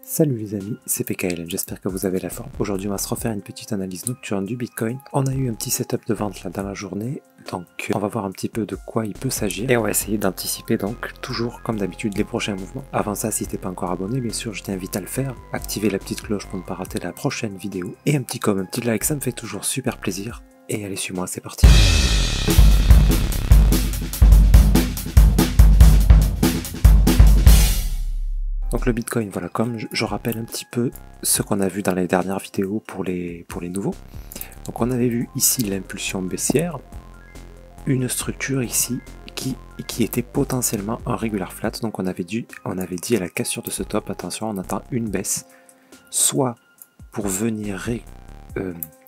Salut les amis, c'est PKLM, j'espère que vous avez la forme. Aujourd'hui on va se refaire une petite analyse nocturne du Bitcoin. On a eu un petit setup de vente là dans la journée, donc on va voir un petit peu de quoi il peut s'agir. Et on va essayer d'anticiper donc toujours comme d'habitude les prochains mouvements. Avant ça, si t'es pas encore abonné, bien sûr je t'invite à le faire. Activer la petite cloche pour ne pas rater la prochaine vidéo. Et un petit like, ça me fait toujours super plaisir. Et allez, suis-moi, c'est parti. Donc le Bitcoin, voilà, comme je rappelle un petit peu ce qu'on a vu dans les dernières vidéos pour les nouveaux. Donc on avait vu ici l'impulsion baissière, une structure ici qui était potentiellement un regular flat. Donc on avait dit à la cassure de ce top, attention, on attend une baisse, soit pour venir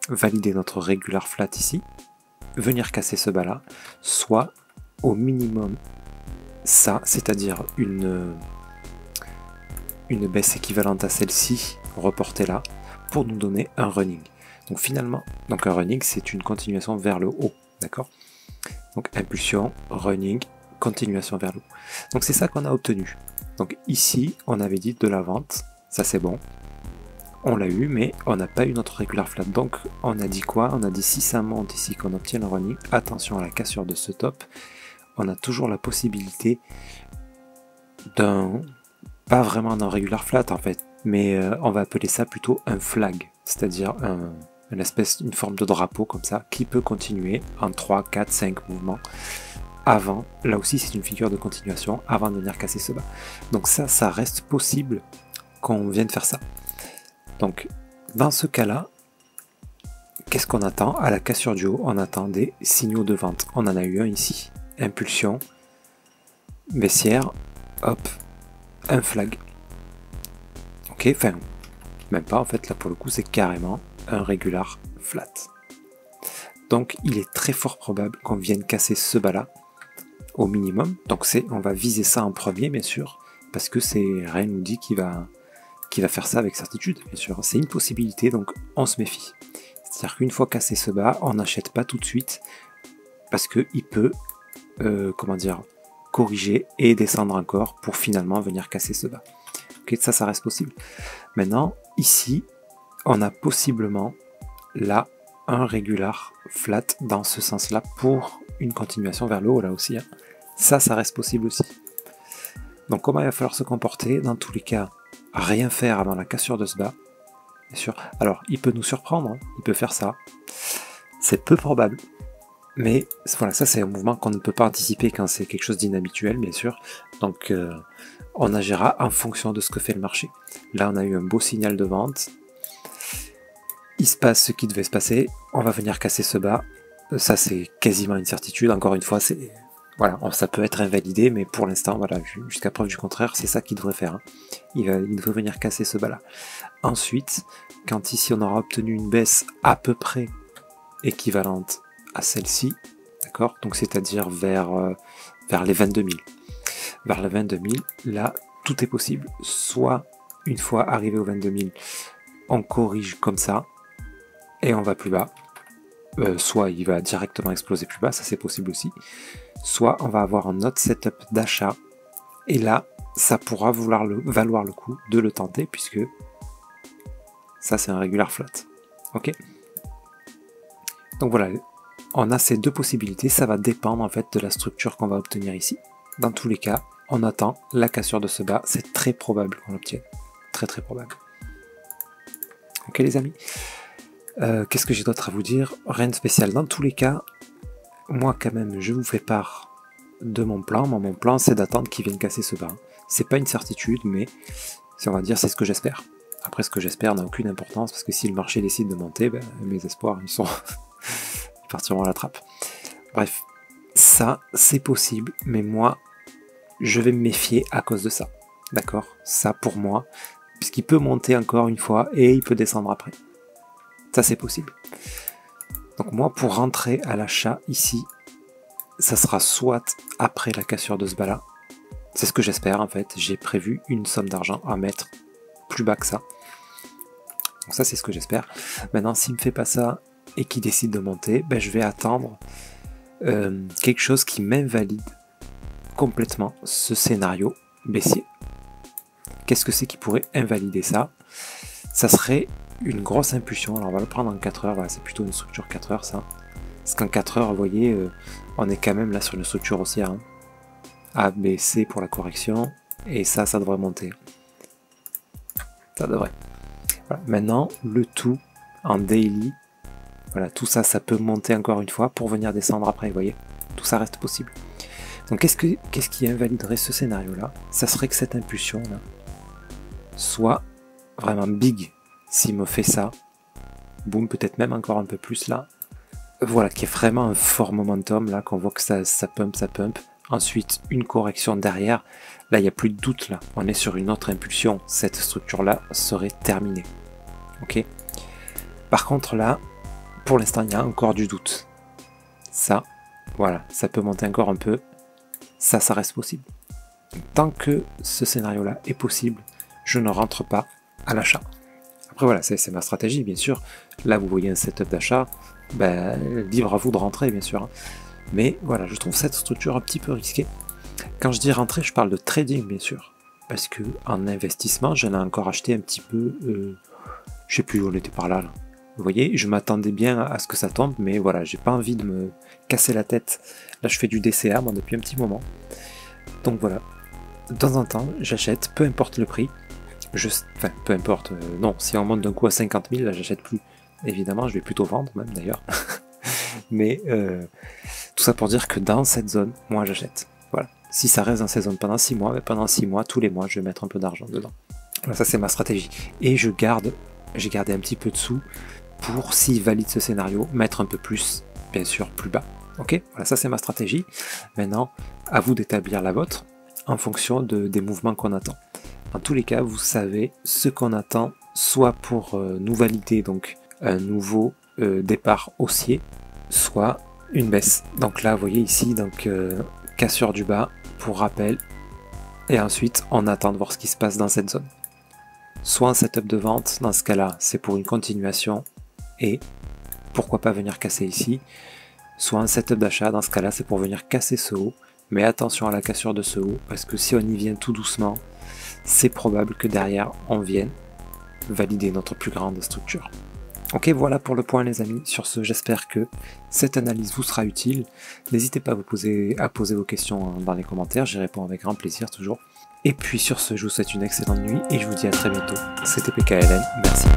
valider notre regular flat ici, venir casser ce bas là, soit au minimum ça, c'est-à-dire une baisse équivalente à celle-ci reportée là pour nous donner un running. Donc finalement, un running, c'est une continuation vers le haut, d'accord? Donc impulsion, running, continuation vers le haut. Donc c'est ça qu'on a obtenu. Donc ici, on avait dit de la vente, ça c'est bon. On l'a eu, mais on n'a pas eu notre regular flat. Donc on a dit quoi? On a dit si ça monte ici, qu'on obtient le running, attention à la cassure de ce top. On a toujours la possibilité d'un... pas vraiment d'un regular flat en fait, mais on va appeler ça plutôt un flag, c'est-à-dire une forme de drapeau comme ça, qui peut continuer en 3, 4, 5 mouvements avant, là aussi c'est une figure de continuation, avant de venir casser ce bas. Donc ça reste possible qu'on vienne faire ça. Donc dans ce cas-là, qu'est-ce qu'on attend? À la cassure du haut, on attend des signaux de vente. On en a eu un ici, impulsion, baissière, hop, un flag. Ok, enfin, même pas en fait, là pour le coup c'est carrément un regular flat. Donc il est très fort probable qu'on vienne casser ce bas là au minimum. Donc on va viser ça en premier bien sûr, parce que rien nous dit qu'il va faire ça avec certitude, bien sûr. C'est une possibilité, donc on se méfie. C'est-à-dire qu'une fois cassé ce bas, on n'achète pas tout de suite, parce qu'il peut, corriger et descendre encore pour finalement venir casser ce bas. Ok, ça reste possible. Maintenant, ici, on a possiblement là un regular flat dans ce sens-là pour une continuation vers le haut là aussi. Hein. Ça reste possible aussi. Donc comment il va falloir se comporter? Dans tous les cas, rien faire avant la cassure de ce bas. Bien sûr. Alors, il peut nous surprendre, hein. Il peut faire ça. C'est peu probable. Mais voilà, ça c'est un mouvement qu'on ne peut pas anticiper quand c'est quelque chose d'inhabituel, bien sûr. Donc on agira en fonction de ce que fait le marché. Là on a eu un beau signal de vente. Il se passe ce qui devait se passer. On va venir casser ce bas. Ça c'est quasiment une certitude. Encore une fois, voilà, ça peut être invalidé, mais pour l'instant, voilà, jusqu'à preuve du contraire, c'est ça qu'il devrait faire. Hein. Il devrait venir casser ce bas là. Ensuite, quand ici on aura obtenu une baisse à peu près équivalente à celle-ci, d'accord, donc c'est-à-dire vers les 22 000. Vers les 22 000, là, tout est possible. Soit, une fois arrivé aux 22 000, on corrige comme ça, et on va plus bas. Soit il va directement exploser plus bas, ça c'est possible aussi. Soit on va avoir un autre setup d'achat, et là, ça pourra valoir le coup de le tenter, puisque ça c'est un regular flat. Ok. Donc voilà, on a ces deux possibilités, ça va dépendre en fait de la structure qu'on va obtenir ici. Dans tous les cas, on attend la cassure de ce bas, c'est très probable qu'on l'obtienne. Très très probable. Ok les amis, qu'est-ce que j'ai d'autre à vous dire? Rien de spécial. Dans tous les cas, moi quand même, je vous fais part de mon plan. Mon plan c'est d'attendre qu'il vienne casser ce bas. C'est pas une certitude, mais on va dire c'est ce que j'espère. Après ce que j'espère n'a aucune importance, parce que si le marché décide de monter, ben, mes espoirs ils sont... partiront à la trappe. Bref, ça c'est possible, mais moi je vais me méfier à cause de ça. D'accord? Ça pour moi, puisqu'il peut monter encore une fois et il peut descendre après. Ça c'est possible. Donc moi pour rentrer à l'achat ici, ça sera soit après la cassure de ce bas là. C'est ce que j'espère en fait. J'ai prévu une somme d'argent à mettre plus bas que ça. Donc ça c'est ce que j'espère. Maintenant s'il me fait pas ça et qui décide de monter, ben, je vais attendre quelque chose qui m'invalide complètement ce scénario baissier. Qu'est-ce que c'est qui pourrait invalider ça? Ça serait une grosse impulsion. Alors on va le prendre en 4 heures, voilà, c'est plutôt une structure 4 heures ça. Parce qu'en 4 heures, vous voyez, on est quand même là sur une structure haussière. Hein. A, B, C pour la correction, et ça devrait monter. Ça devrait. Voilà. Maintenant, le tout en daily, voilà, tout ça, ça peut monter encore une fois pour venir descendre après, vous voyez. Tout ça reste possible. Donc qu'est-ce qui invaliderait ce scénario-là? Ça serait que cette impulsion-là soit vraiment big. S'il me fait ça, boum, peut-être même encore un peu plus là. Voilà, qui est vraiment un fort momentum, là, qu'on voit que ça pump, ça pump. Ensuite, une correction derrière. Là, il n'y a plus de doute, là. On est sur une autre impulsion. Cette structure-là serait terminée. Ok? Par contre, là, pour l'instant, il y a encore du doute. Ça, voilà, ça peut monter encore un peu. Ça reste possible. Tant que ce scénario-là est possible, je ne rentre pas à l'achat. Après, voilà, c'est ma stratégie, bien sûr. Là, vous voyez un setup d'achat. Ben, libre à vous de rentrer, bien sûr. Hein. Mais voilà, je trouve cette structure un petit peu risquée. Quand je dis rentrer, je parle de trading, bien sûr. Parce que en investissement, j'en ai encore acheté un petit peu. Je sais plus où on était par là. Vous voyez, je m'attendais bien à ce que ça tombe, mais voilà, j'ai pas envie de me casser la tête. Là, je fais du DCA, moi, depuis un petit moment. Donc voilà, de temps en temps, j'achète, peu importe le prix. Enfin, peu importe, non, si on monte d'un coup à 50 000, là, j'achète plus. Évidemment, je vais plutôt vendre, même d'ailleurs. Mais tout ça pour dire que dans cette zone, moi, j'achète. Voilà. Si ça reste dans cette zone pendant 6 mois, mais pendant 6 mois, tous les mois, je vais mettre un peu d'argent dedans. Voilà, ça, c'est ma stratégie. Et j'ai gardé un petit peu de sous pour, s'il valide ce scénario, mettre un peu plus, bien sûr, plus bas. Ok, voilà, ça c'est ma stratégie. Maintenant, à vous d'établir la vôtre en fonction des mouvements qu'on attend. Dans tous les cas, vous savez ce qu'on attend, soit pour nous valider donc un nouveau départ haussier, soit une baisse. Donc là, vous voyez ici, donc cassure du bas pour rappel, et ensuite on attend de voir ce qui se passe dans cette zone. Soit un setup de vente, dans ce cas-là, c'est pour une continuation, et pourquoi pas venir casser ici. Soit un setup d'achat, dans ce cas-là, c'est pour venir casser ce haut, mais attention à la cassure de ce haut, parce que si on y vient tout doucement, c'est probable que derrière, on vienne valider notre plus grande structure. Ok, voilà pour le point les amis. Sur ce, j'espère que cette analyse vous sera utile. N'hésitez pas à poser vos questions dans les commentaires, j'y réponds avec grand plaisir toujours. Et puis sur ce, je vous souhaite une excellente nuit et je vous dis à très bientôt. C'était PKLN, merci.